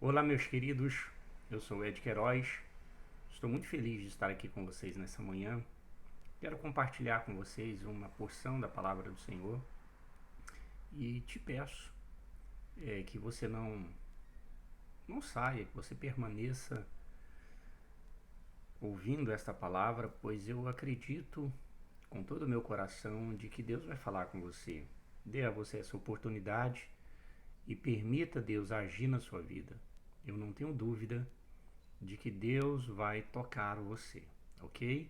Olá, meus queridos, eu sou o Ed Queiroz, estou muito feliz de estar aqui com vocês nessa manhã. Quero compartilhar com vocês uma porção da palavra do Senhor e te peço que você não saia, que você permaneça ouvindo esta palavra, pois eu acredito com todo o meu coração de que Deus vai falar com você. Dê a você essa oportunidade e permita Deus agir na sua vida. Eu não tenho dúvida de que Deus vai tocar você, ok?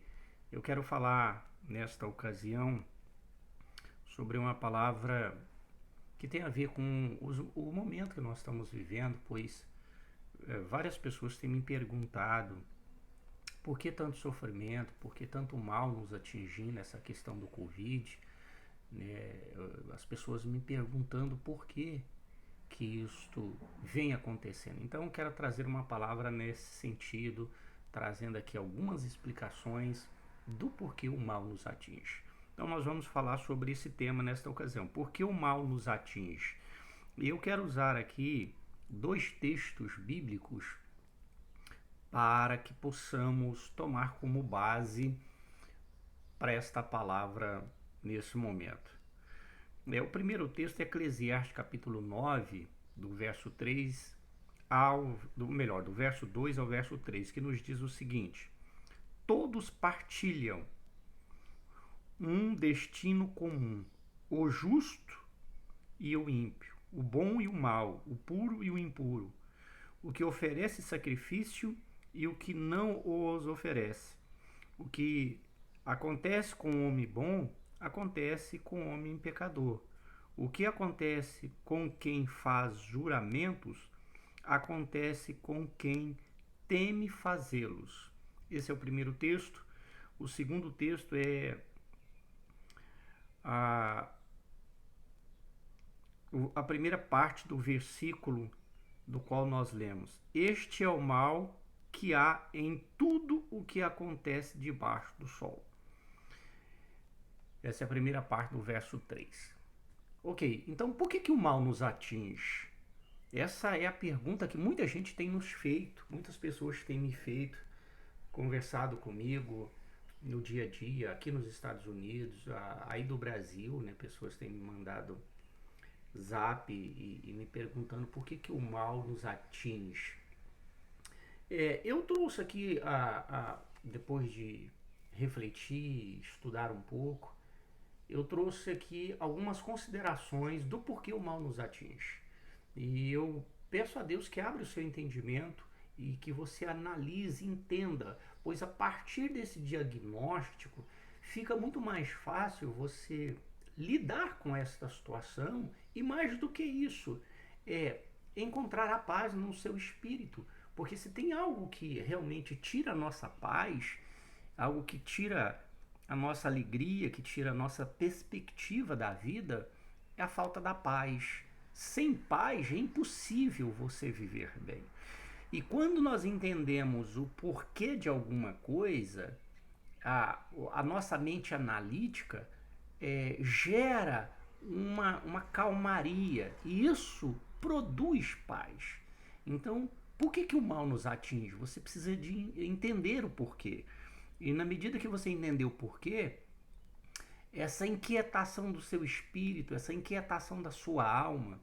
Eu quero falar nesta ocasião sobre uma palavra que tem a ver com o momento que nós estamos vivendo, pois várias pessoas têm me perguntado por que tanto sofrimento, por que tanto mal nos atingindo nessa questão do Covid, né? As pessoas me perguntando por que isto vem acontecendo. Então, eu quero trazer uma palavra nesse sentido, trazendo aqui algumas explicações do porquê o mal nos atinge. Então, nós vamos falar sobre esse tema nesta ocasião. Por que o mal nos atinge? E eu quero usar aqui dois textos bíblicos para que possamos tomar como base para esta palavra nesse momento. O primeiro texto é Eclesiastes capítulo 9, do verso 3 do verso 2 ao verso 3, que nos diz o seguinte: todos partilham um destino comum, o justo e o ímpio, o bom e o mau, o puro e o impuro, o que oferece sacrifício e o que não os oferece. O que acontece com o homem bom, acontece com o homem pecador. O que acontece com quem faz juramentos, acontece com quem teme fazê-los. Esse é o primeiro texto. O segundo texto é a primeira parte do versículo do qual nós lemos. Este é o mal que há em tudo o que acontece debaixo do sol. Essa é a primeira parte do verso 3. Ok, então por que o mal nos atinge? Essa é a pergunta que muita gente tem nos feito, muitas pessoas têm me feito, conversado comigo no dia a dia, aqui nos Estados Unidos, aí do Brasil, né? Pessoas têm me mandado zap e me perguntando por que o mal nos atinge. Eu trouxe aqui, depois de refletir, estudar um pouco, eu trouxe aqui algumas considerações do porquê o mal nos atinge. E eu peço a Deus que abra o seu entendimento e que você analise, entenda, pois a partir desse diagnóstico fica muito mais fácil você lidar com esta situação e, mais do que isso, encontrar a paz no seu espírito. Porque se tem algo que realmente tira a nossa paz, algo que tira a nossa alegria, que tira a nossa perspectiva da vida, é a falta da paz. Sem paz é impossível você viver bem. E quando nós entendemos o porquê de alguma coisa, a nossa mente analítica gera uma calmaria e isso produz paz. Então, por que o mal nos atinge? Você precisa de entender o porquê. E na medida que você entender o porquê, essa inquietação do seu espírito, essa inquietação da sua alma,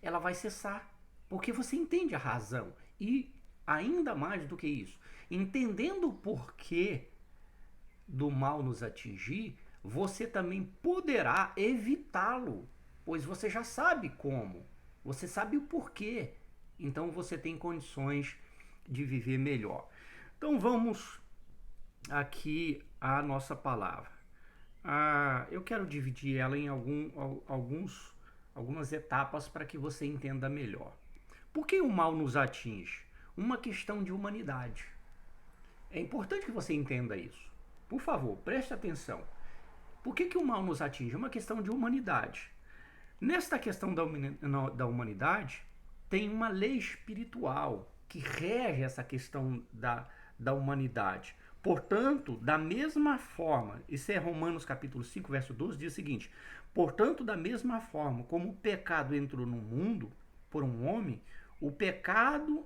ela vai cessar. Porque você entende a razão. E ainda mais do que isso, entendendo o porquê do mal nos atingir, você também poderá evitá-lo, pois você já sabe como, você sabe o porquê, então você tem condições de viver melhor. Então vamos aqui à nossa palavra. Eu quero dividir ela em algumas etapas para que você entenda melhor. Por que o mal nos atinge? Uma questão de humanidade. É importante que você entenda isso. Por favor, preste atenção. Por que o mal nos atinge? É uma questão de humanidade. Nesta questão da humanidade, tem uma lei espiritual que rege essa questão da humanidade. Portanto, da mesma forma, isso é Romanos capítulo 5, verso 12, diz o seguinte: portanto, da mesma forma como o pecado entrou no mundo por um homem, O pecado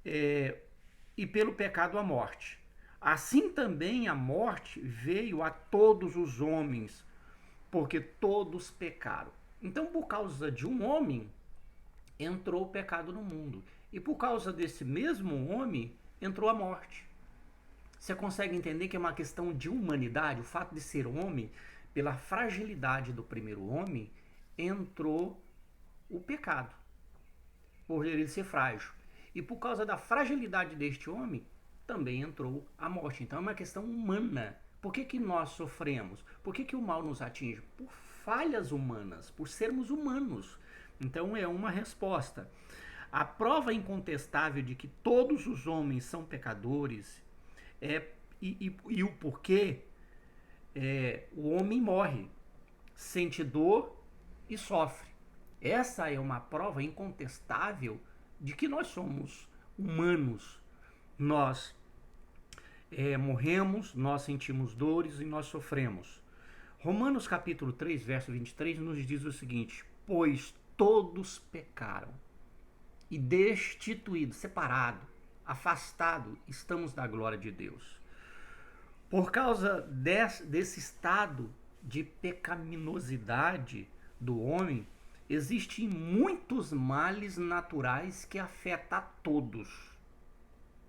e pelo pecado a morte. Assim também a morte veio a todos os homens, porque todos pecaram. Então, por causa de um homem, entrou o pecado no mundo. E por causa desse mesmo homem, entrou a morte. Você consegue entender que é uma questão de humanidade? O fato de ser homem, pela fragilidade do primeiro homem, entrou o pecado, por ele ser frágil. E por causa da fragilidade deste homem, também entrou a morte. Então é uma questão humana. Por que nós sofremos? Por que o mal nos atinge? Por falhas humanas, por sermos humanos. Então é uma resposta. A prova incontestável de que todos os homens são pecadores e o porquê o homem morre, sente dor e sofre. Essa é uma prova incontestável de que nós somos humanos. Nós morremos, nós sentimos dores e nós sofremos. Romanos capítulo 3, verso 23 nos diz o seguinte: pois todos pecaram e destituídos, separados, afastados, estamos da glória de Deus. Por causa desse estado de pecaminosidade do homem, existem muitos males naturais que afetam a todos.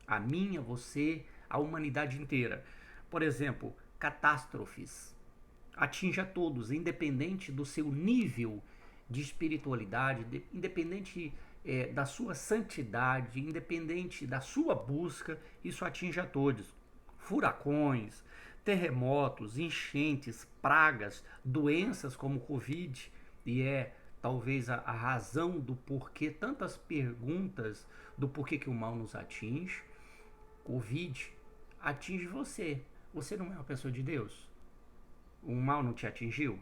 A mim, a você, a humanidade inteira. Por exemplo, catástrofes. Atinge a todos, independente do seu nível de espiritualidade, independente da sua santidade, independente da sua busca, isso atinge a todos. Furacões, terremotos, enchentes, pragas, doenças como Covid, e talvez a razão do porquê, tantas perguntas do porquê que o mal nos atinge. Covid atinge você. Você não é uma pessoa de Deus? O mal não te atingiu?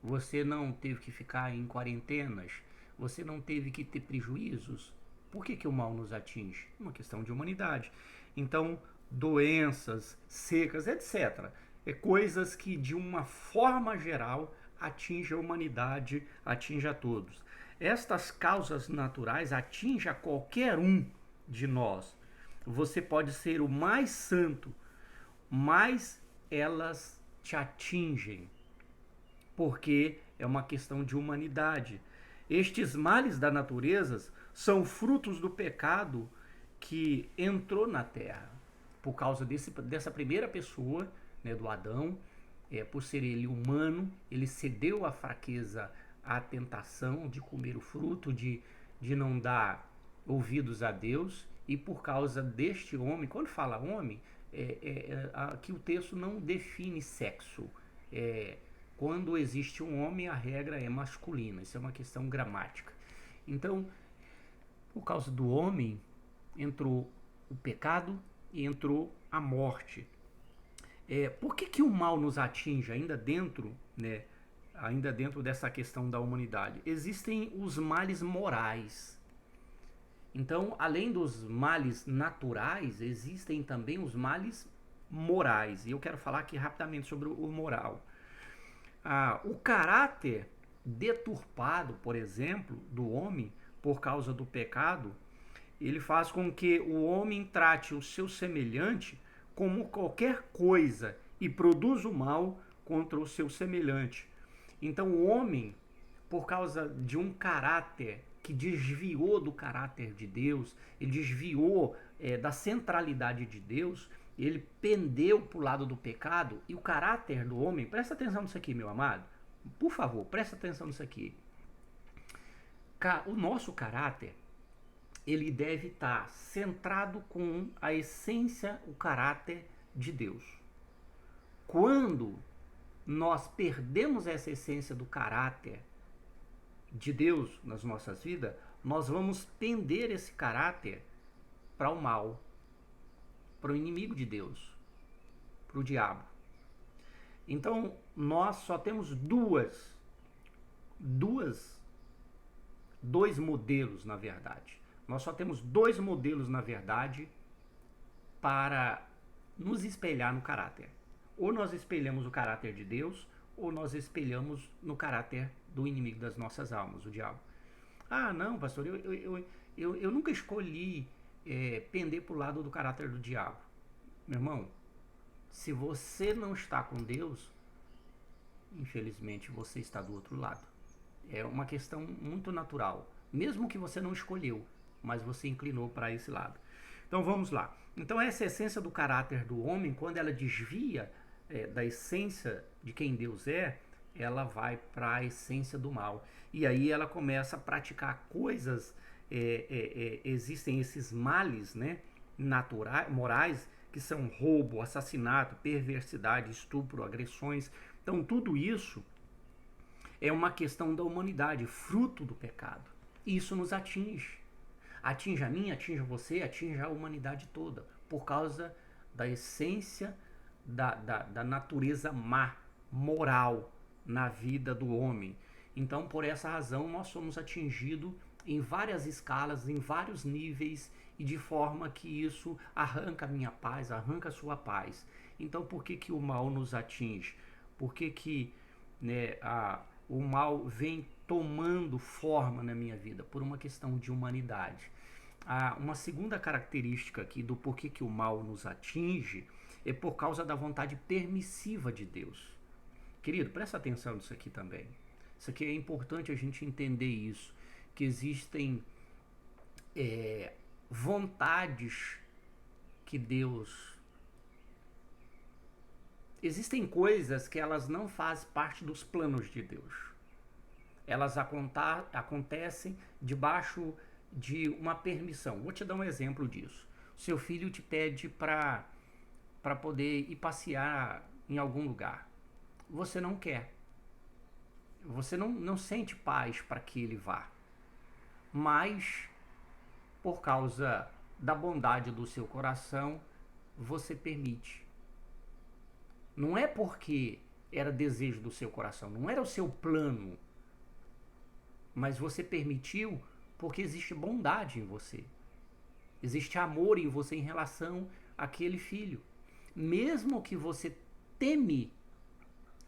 Você não teve que ficar em quarentenas? Você não teve que ter prejuízos? Por que o mal nos atinge? Uma questão de humanidade. Então, doenças, secas, etc. Coisas que, de uma forma geral, atingem a humanidade, atingem a todos. Estas causas naturais atingem a qualquer um de nós. Você pode ser o mais santo, mas elas te atingem, porque é uma questão de humanidade. Estes males da natureza são frutos do pecado que entrou na terra, por causa dessa primeira pessoa, né, do Adão. Por ser ele humano, ele cedeu à fraqueza, à tentação de comer o fruto, de não dar ouvidos a Deus. E por causa deste homem, quando fala homem, aqui o texto não define sexo. Quando existe um homem, a regra é masculina. Isso é uma questão gramática. Então, por causa do homem, entrou o pecado e entrou a morte. Por que o mal nos atinge ainda dentro, né, ainda dentro dessa questão da humanidade? Existem os males morais. Então, além dos males naturais, existem também os males morais. E eu quero falar aqui rapidamente sobre o moral. O caráter deturpado, por exemplo, do homem, por causa do pecado, ele faz com que o homem trate o seu semelhante como qualquer coisa e produz o mal contra o seu semelhante. Então o homem, por causa de um caráter que desviou do caráter de Deus, ele desviou da centralidade de Deus, ele pendeu para o lado do pecado, e o caráter do homem, presta atenção nisso aqui, meu amado, por favor, presta atenção nisso aqui. O nosso caráter, ele deve estar centrado com a essência, o caráter de Deus. Quando nós perdemos essa essência do caráter de Deus nas nossas vidas, nós vamos pender esse caráter para o mal, para o inimigo de Deus, para o diabo. Então, nós só temos dois modelos, na verdade. Nós só temos dois modelos, na verdade, para nos espelhar no caráter. Ou nós espelhamos o caráter de Deus, ou nós espelhamos no caráter do inimigo das nossas almas, o diabo. Ah, não, pastor, eu nunca escolhi pender para o lado do caráter do diabo. Meu irmão, se você não está com Deus, infelizmente você está do outro lado. É uma questão muito natural. Mesmo que você não escolheu, mas você inclinou para esse lado. Então vamos lá. Então essa essência do caráter do homem, quando ela desvia da essência de quem Deus é, ela vai para a essência do mal. E aí ela começa a praticar coisas, existem esses males, né, naturais, morais, que são roubo, assassinato, perversidade, estupro, agressões. Então tudo isso é uma questão da humanidade, fruto do pecado. E isso nos atinge. Atinge a mim, atinge você, atinge a humanidade toda, por causa da essência da natureza má, moral, na vida do homem. Então, por essa razão, nós somos atingidos em várias escalas, em vários níveis, e de forma que isso arranca a minha paz, arranca a sua paz. Então, por que o mal nos atinge? Por que né, o mal vem tomando forma na minha vida? Por uma questão de humanidade. Uma segunda característica aqui do porquê que o mal nos atinge é por causa da vontade permissiva de Deus. Querido, presta atenção nisso aqui também. Isso aqui é importante a gente entender isso, que existem vontades que Deus... Existem coisas que elas não fazem parte dos planos de Deus. Elas acontecem debaixo de uma permissão. Vou te dar um exemplo disso. Seu filho te pede para poder ir passear em algum lugar. Você não quer. Você não sente paz para que ele vá. Mas, por causa da bondade do seu coração, você permite. Não é porque era desejo do seu coração, não era o seu plano, mas você permitiu porque existe bondade em você. Existe amor em você em relação àquele filho. Mesmo que você teme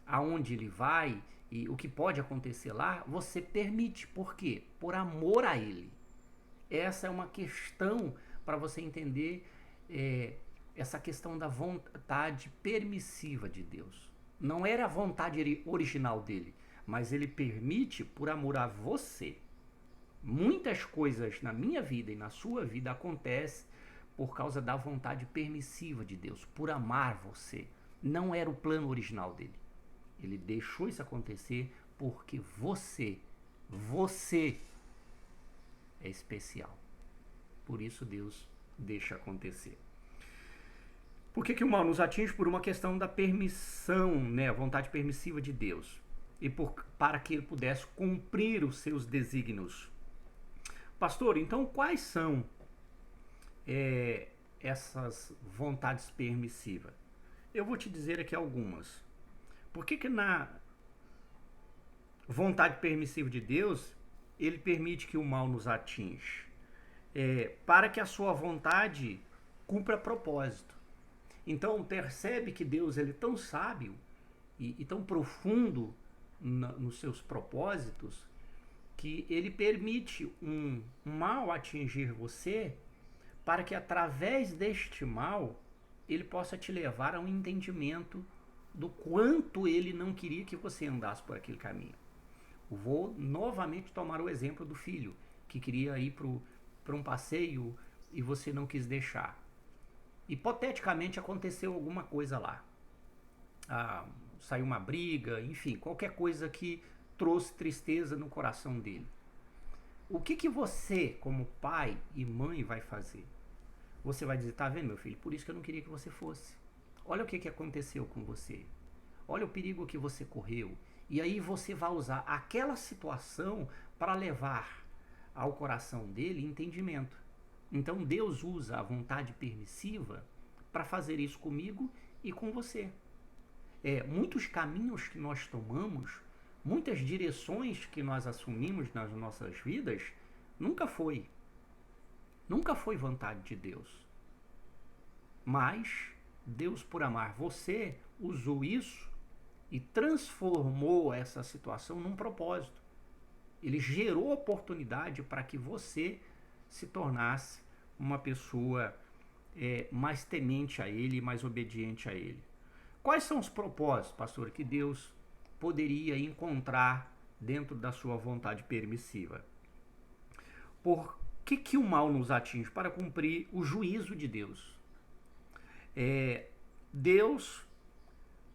aonde ele vai e o que pode acontecer lá, você permite. Por quê? Por amor a ele. Essa é uma questão para você entender essa questão da vontade permissiva de Deus. Não era a vontade original dele, mas ele permite por amor a você. Muitas coisas na minha vida e na sua vida acontecem por causa da vontade permissiva de Deus, por amar você. Não era o plano original dele. Ele deixou isso acontecer porque você é especial. Por isso Deus deixa acontecer. Por que o mal nos atinge? Por uma questão da permissão, né? A vontade permissiva de Deus. E para que ele pudesse cumprir os seus desígnios. Pastor, então quais são essas vontades permissivas? Eu vou te dizer aqui algumas. Por que na vontade permissiva de Deus, ele permite que o mal nos atinja? Para que a sua vontade cumpra propósito. Então percebe que Deus ele é tão sábio e tão profundo nos seus propósitos, que ele permite um mal atingir você, para que através deste mal ele possa te levar a um entendimento do quanto ele não queria que você andasse por aquele caminho. Vou novamente tomar o exemplo do filho que queria ir para um passeio e você não quis deixar. Hipoteticamente aconteceu alguma coisa lá. Saiu uma briga, enfim, qualquer coisa que trouxe tristeza no coração dele. O que você, como pai e mãe, vai fazer? Você vai dizer, tá vendo, meu filho? Por isso que eu não queria que você fosse. Olha o que aconteceu com você. Olha o perigo que você correu. E aí você vai usar aquela situação para levar ao coração dele entendimento. Então Deus usa a vontade permissiva para fazer isso comigo e com você. Muitos caminhos que nós tomamos, muitas direções que nós assumimos nas nossas vidas, nunca foi vontade de Deus. Mas Deus, por amar você, usou isso e transformou essa situação num propósito. Ele gerou oportunidade para que você se tornasse uma pessoa mais temente a Ele, mais obediente a Ele. Quais são os propósitos, pastor, que Deus poderia encontrar dentro da sua vontade permissiva? Por que o mal nos atinge? Para cumprir o juízo de Deus. Deus,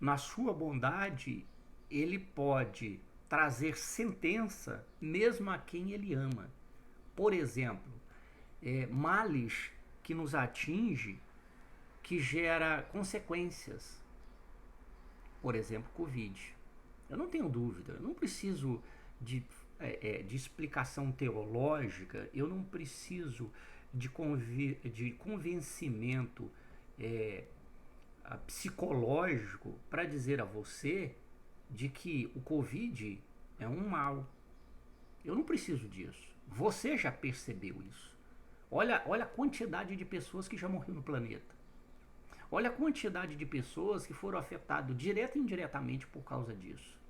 na sua bondade, ele pode trazer sentença mesmo a quem ele ama. Por exemplo, males que nos atinge, que gera consequências. Por exemplo, Covid. Eu não tenho dúvida, eu não preciso de explicação teológica, eu não preciso de convencimento psicológico para dizer a você de que o Covid é um mal. Eu não preciso disso. Você já percebeu isso. Olha a quantidade de pessoas que já morreram no planeta. Olha a quantidade de pessoas que foram afetadas direta e indiretamente por causa disso.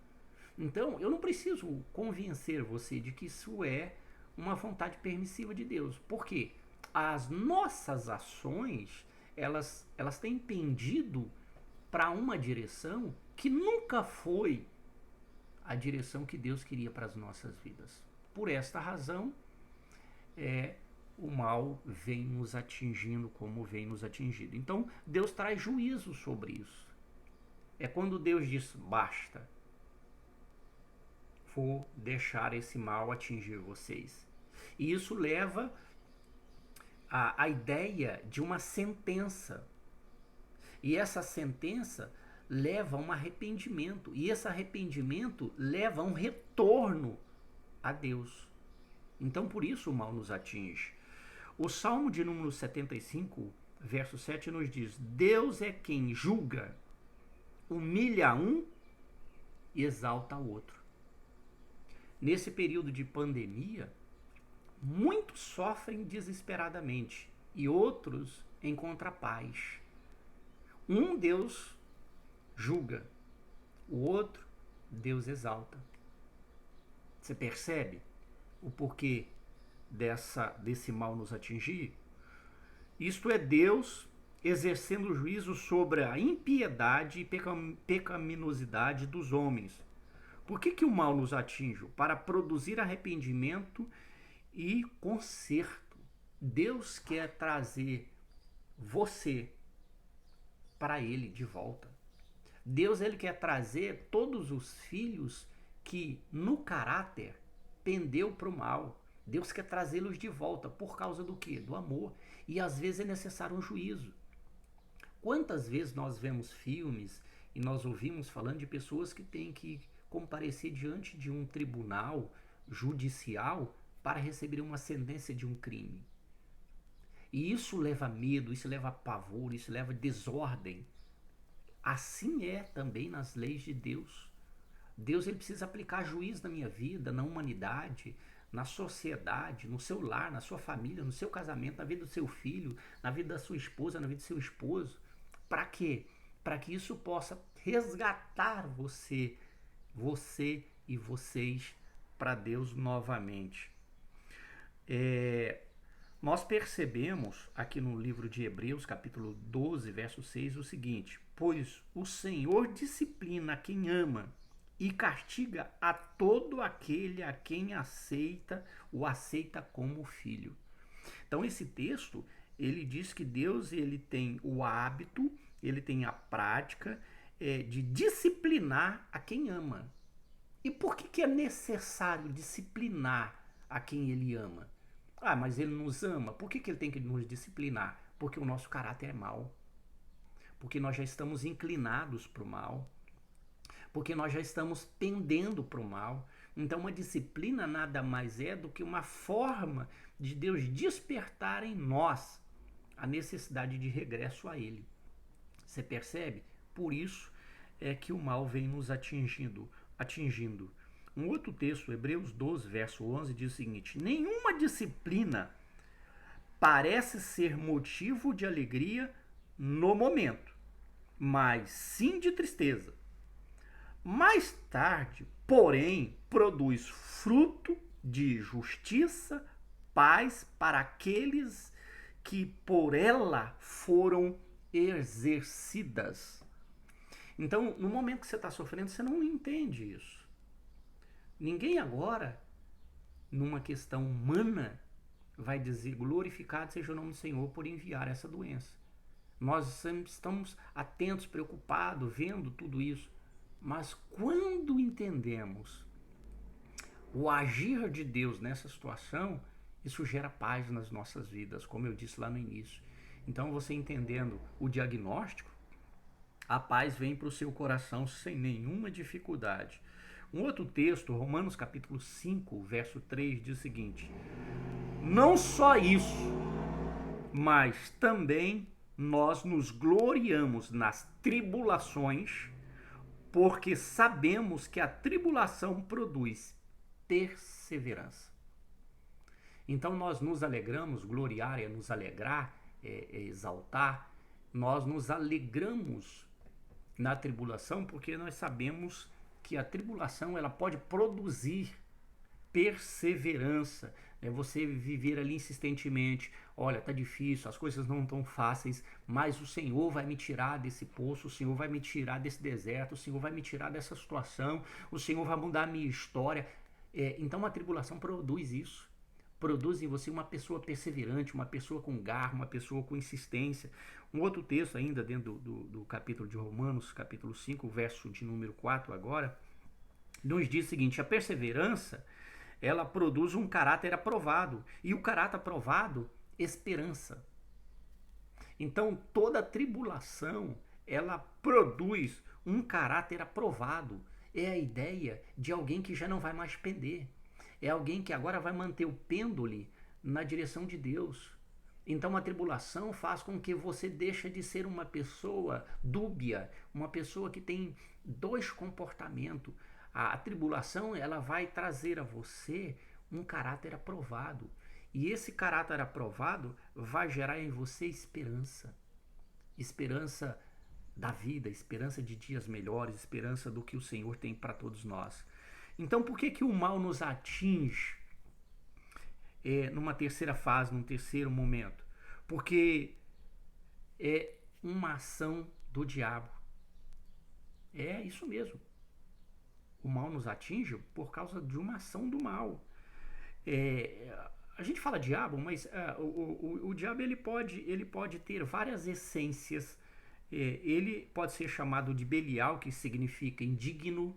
Então, eu não preciso convencer você de que isso é uma vontade permissiva de Deus. Por quê? As nossas ações, elas têm pendido para uma direção que nunca foi a direção que Deus queria para as nossas vidas. Por esta razão, o mal vem nos atingindo como vem nos atingindo. Então, Deus traz juízo sobre isso. É quando Deus diz, basta, vou deixar esse mal atingir vocês. E isso leva a ideia de uma sentença. E essa sentença leva a um arrependimento. E esse arrependimento leva a um retorno a Deus. Então, por isso o mal nos atinge. O Salmo de número 75, verso 7, nos diz: Deus é quem julga, humilha um e exalta o outro. Nesse período de pandemia, muitos sofrem desesperadamente e outros encontram paz. Um Deus julga, o outro Deus exalta. Você percebe o porquê desse mal nos atingir? Isto é Deus exercendo juízo sobre a impiedade e pecaminosidade dos homens. Por que o mal nos atinge? Para produzir arrependimento e conserto. Deus quer trazer você para Ele de volta. Deus ele quer trazer todos os filhos que no caráter pendeu para o mal. Deus quer trazê-los de volta. Por causa do quê? Do amor. E às vezes é necessário um juízo. Quantas vezes nós vemos filmes e nós ouvimos falando de pessoas que têm que comparecer diante de um tribunal judicial para receber uma sentença de um crime. E isso leva medo, isso leva pavor, isso leva desordem. Assim é também nas leis de Deus. Deus ele precisa aplicar juízo na minha vida, na humanidade, na sociedade, no seu lar, na sua família, no seu casamento, na vida do seu filho, na vida da sua esposa, na vida do seu esposo. Para quê? Para que isso possa resgatar você e vocês para Deus novamente. Nós percebemos aqui no livro de Hebreus, capítulo 12, verso 6, o seguinte: pois o Senhor disciplina quem ama e castiga a todo aquele a quem o aceita como filho. Então esse texto, ele diz que Deus ele tem o hábito, ele tem a prática de disciplinar a quem ama. E por que é necessário disciplinar a quem ele ama? Ah, mas ele nos ama. Por que ele tem que nos disciplinar? Porque o nosso caráter é mau. Porque nós já estamos inclinados para o mal. Porque nós já estamos pendendo para o mal. Então, uma disciplina nada mais é do que uma forma de Deus despertar em nós a necessidade de regresso a Ele. Você percebe? Por isso é que o mal vem nos atingindo. Um outro texto, Hebreus 12, verso 11, diz o seguinte: nenhuma disciplina parece ser motivo de alegria no momento, mas sim de tristeza. Mais tarde, porém, produz fruto de justiça, paz para aqueles que por ela foram exercidas. Então, no momento que você está sofrendo, você não entende isso. Ninguém agora, numa questão humana, vai dizer glorificado seja o nome do Senhor por enviar essa doença. Nós sempre estamos atentos, preocupados, vendo tudo isso. Mas quando entendemos o agir de Deus nessa situação, isso gera paz nas nossas vidas, como eu disse lá no início. Então, você entendendo o diagnóstico, a paz vem para o seu coração sem nenhuma dificuldade. Um outro texto, Romanos capítulo 5, verso 3, diz o seguinte: não só isso, mas também nós nos gloriamos nas tribulações, porque sabemos que a tribulação produz perseverança. Então nós nos alegramos, gloriar é nos alegrar, é exaltar, nós nos alegramos na tribulação porque nós sabemos que a tribulação ela pode produzir perseverança, né? Você viver ali insistentemente, olha, tá difícil, as coisas não estão fáceis, mas o Senhor vai me tirar desse poço, o Senhor vai me tirar desse deserto, o Senhor vai me tirar dessa situação, o Senhor vai mudar a minha história. Então a tribulação produz isso, produz em você uma pessoa perseverante, uma pessoa com garra, uma pessoa com insistência. Um outro texto ainda dentro do capítulo de Romanos, capítulo 5, verso de número 4 agora, nos diz o seguinte: a perseverança ela produz um caráter aprovado. E o caráter aprovado, esperança. Então, toda tribulação, ela produz um caráter aprovado. É a ideia de alguém que já não vai mais pender. É alguém que agora vai manter o pêndulo na direção de Deus. Então, a tribulação faz com que você deixe de ser uma pessoa dúbia, uma pessoa que tem dois comportamentos. A tribulação ela vai trazer a você um caráter aprovado. E esse caráter aprovado vai gerar em você esperança. Esperança da vida, esperança de dias melhores, esperança do que o Senhor tem para todos nós. Então, por que o mal nos atinge numa terceira fase, num terceiro momento? Porque é uma ação do diabo. É isso mesmo. O mal nos atinge por causa de uma ação do mal. A gente fala diabo, mas o diabo ele pode ter várias essências. Ele pode ser chamado de Belial, que significa indigno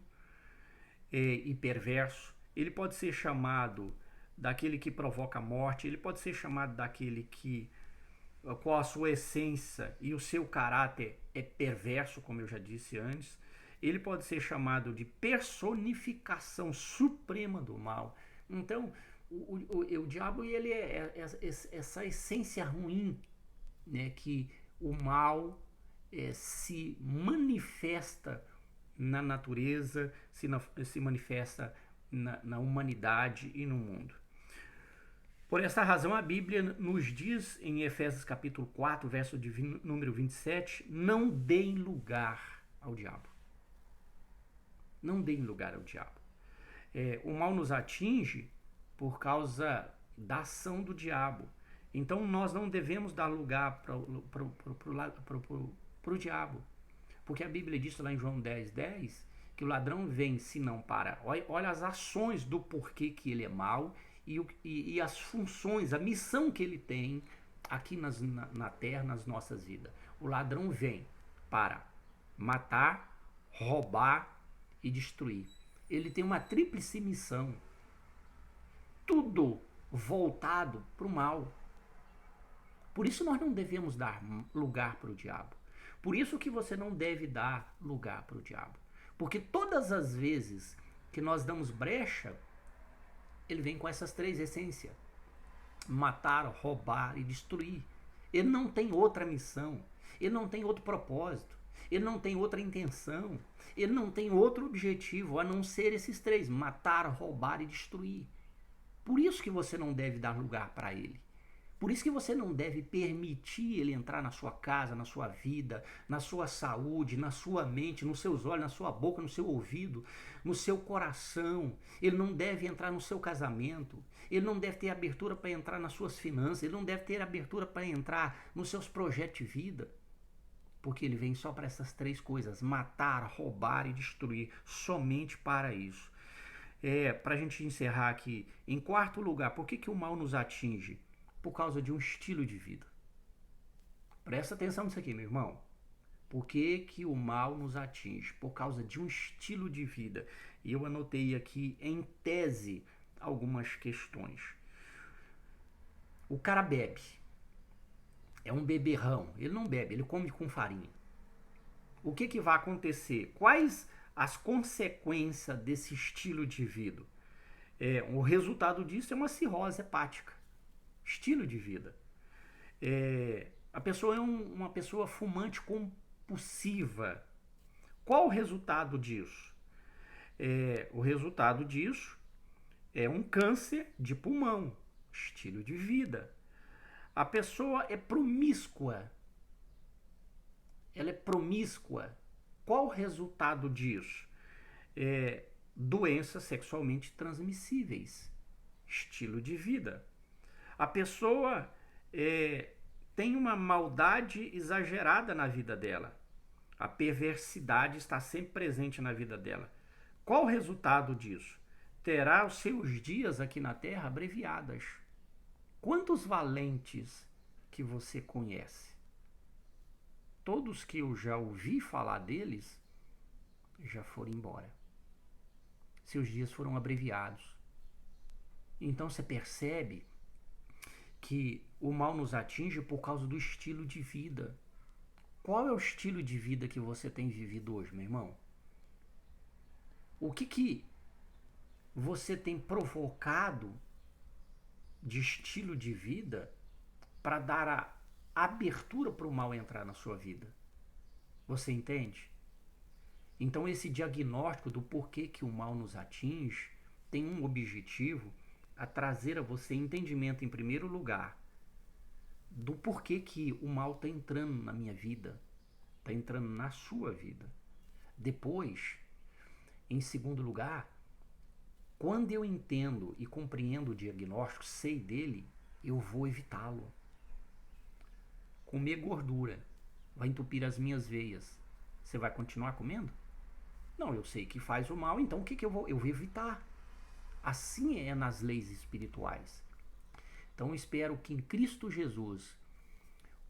e perverso. Ele pode ser chamado daquele que provoca a morte. Ele pode ser chamado daquele que qual a sua essência e o seu caráter é perverso, como eu já disse antes. Ele pode ser chamado de personificação suprema do mal. Então, o diabo ele é essa essência ruim, né, que o mal se manifesta na natureza, se manifesta na humanidade e no mundo. Por essa razão, a Bíblia nos diz em Efésios capítulo 4, verso de número 27, não deem lugar ao diabo. Não deem lugar ao diabo. O mal nos atinge por causa da ação do diabo. Então nós não devemos dar lugar para o diabo. Porque a Bíblia diz lá em João 10:10 que o ladrão vem senão para... Olha as ações do porquê que ele é mau e as funções, a missão que ele tem aqui na terra, nas nossas vidas. O ladrão vem para matar, roubar e destruir. Ele tem uma tríplice missão. Tudo voltado para o mal. Por isso nós não devemos dar lugar para o diabo. Por isso que você não deve dar lugar para o diabo. Porque todas as vezes que nós damos brecha, ele vem com essas três essências: matar, roubar e destruir. Ele não tem outra missão. Ele não tem outro propósito. Ele não tem outra intenção. Ele não tem outro objetivo a não ser esses três: matar, roubar e destruir. Por isso que você não deve dar lugar para ele. Por isso que você não deve permitir ele entrar na sua casa, na sua vida, na sua saúde, na sua mente, nos seus olhos, na sua boca, no seu ouvido, no seu coração. Ele não deve entrar no seu casamento. Ele não deve ter abertura para entrar nas suas finanças. Ele não deve ter abertura para entrar nos seus projetos de vida. Porque ele vem só para essas três coisas: matar, roubar e destruir. Somente para isso. Para a gente encerrar aqui, em quarto lugar, por que o mal nos atinge? Por causa de um estilo de vida. Presta atenção nisso aqui, meu irmão. Por que o mal nos atinge? Por causa de um estilo de vida. E eu anotei aqui em tese algumas questões. O cara bebe. É um beberrão. Ele não bebe, ele come com farinha. O que vai acontecer? Quais as consequências desse estilo de vida? O resultado disso é uma cirrose hepática. Estilo de vida. A pessoa é uma pessoa fumante compulsiva. Qual o resultado disso? O resultado disso é um câncer de pulmão. Estilo de vida. A pessoa é promíscua. Ela é promíscua. Qual o resultado disso? Doenças sexualmente transmissíveis. Estilo de vida. A pessoa tem uma maldade exagerada na vida dela. A perversidade está sempre presente na vida dela. Qual o resultado disso? Terá os seus dias aqui na Terra abreviadas. Quantos valentes que você conhece? Todos que eu já ouvi falar deles já foram embora. Seus dias foram abreviados. Então você percebe que o mal nos atinge por causa do estilo de vida. Qual é o estilo de vida que você tem vivido hoje, meu irmão? O que você tem provocado de estilo de vida para dar a abertura para o mal entrar na sua vida? Você entende? Então esse diagnóstico do porquê que o mal nos atinge tem um objetivo: a trazer a você entendimento, em primeiro lugar, do porquê que o mal está entrando na minha vida, está entrando na sua vida. Depois, em segundo lugar, quando eu entendo e compreendo o diagnóstico, sei dele, eu vou evitá-lo. Comer gordura vai entupir as minhas veias. Você vai continuar comendo? Não, eu sei que faz o mal, então o que eu vou? Eu vou evitar. Assim é nas leis espirituais. Então eu espero que em Cristo Jesus,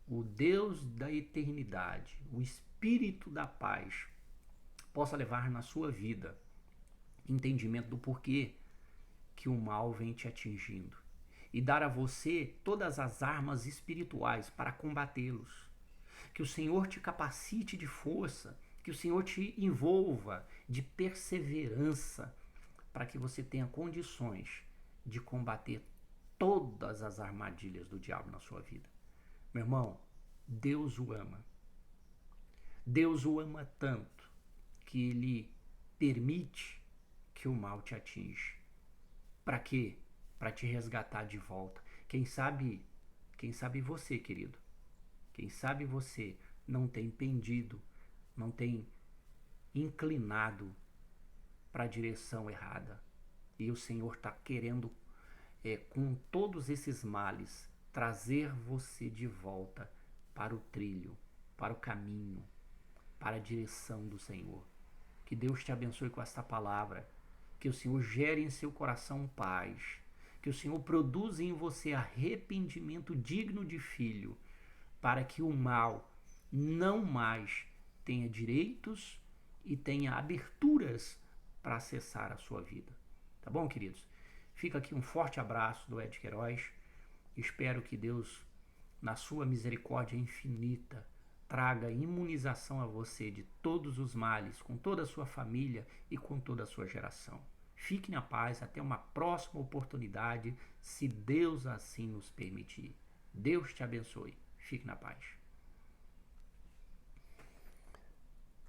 o Deus da eternidade, o Espírito da paz, possa levar na sua vida entendimento do porquê que o mal vem te atingindo e dar a você todas as armas espirituais para combatê-los. Que o Senhor te capacite de força, que o Senhor te envolva de perseverança, para que você tenha condições de combater todas as armadilhas do diabo na sua vida. Meu irmão, Deus o ama. Deus o ama tanto que Ele permite que o mal te atinja. Para quê? Para te resgatar de volta. Quem sabe você, querido, quem sabe você não tem pendido, não tem inclinado para a direção errada. E o Senhor está querendo, com todos esses males, trazer você de volta para o trilho, para o caminho, para a direção do Senhor. Que Deus te abençoe com esta palavra. Que o Senhor gere em seu coração paz. Que o Senhor produza em você arrependimento digno de filho, para que o mal não mais tenha direitos e tenha aberturas para acessar a sua vida. Tá bom, queridos? Fica aqui um forte abraço do Ed Queiroz. Espero que Deus, na sua misericórdia infinita, traga imunização a você de todos os males, com toda a sua família e com toda a sua geração. Fique na paz, até uma próxima oportunidade, se Deus assim nos permitir. Deus te abençoe. Fique na paz.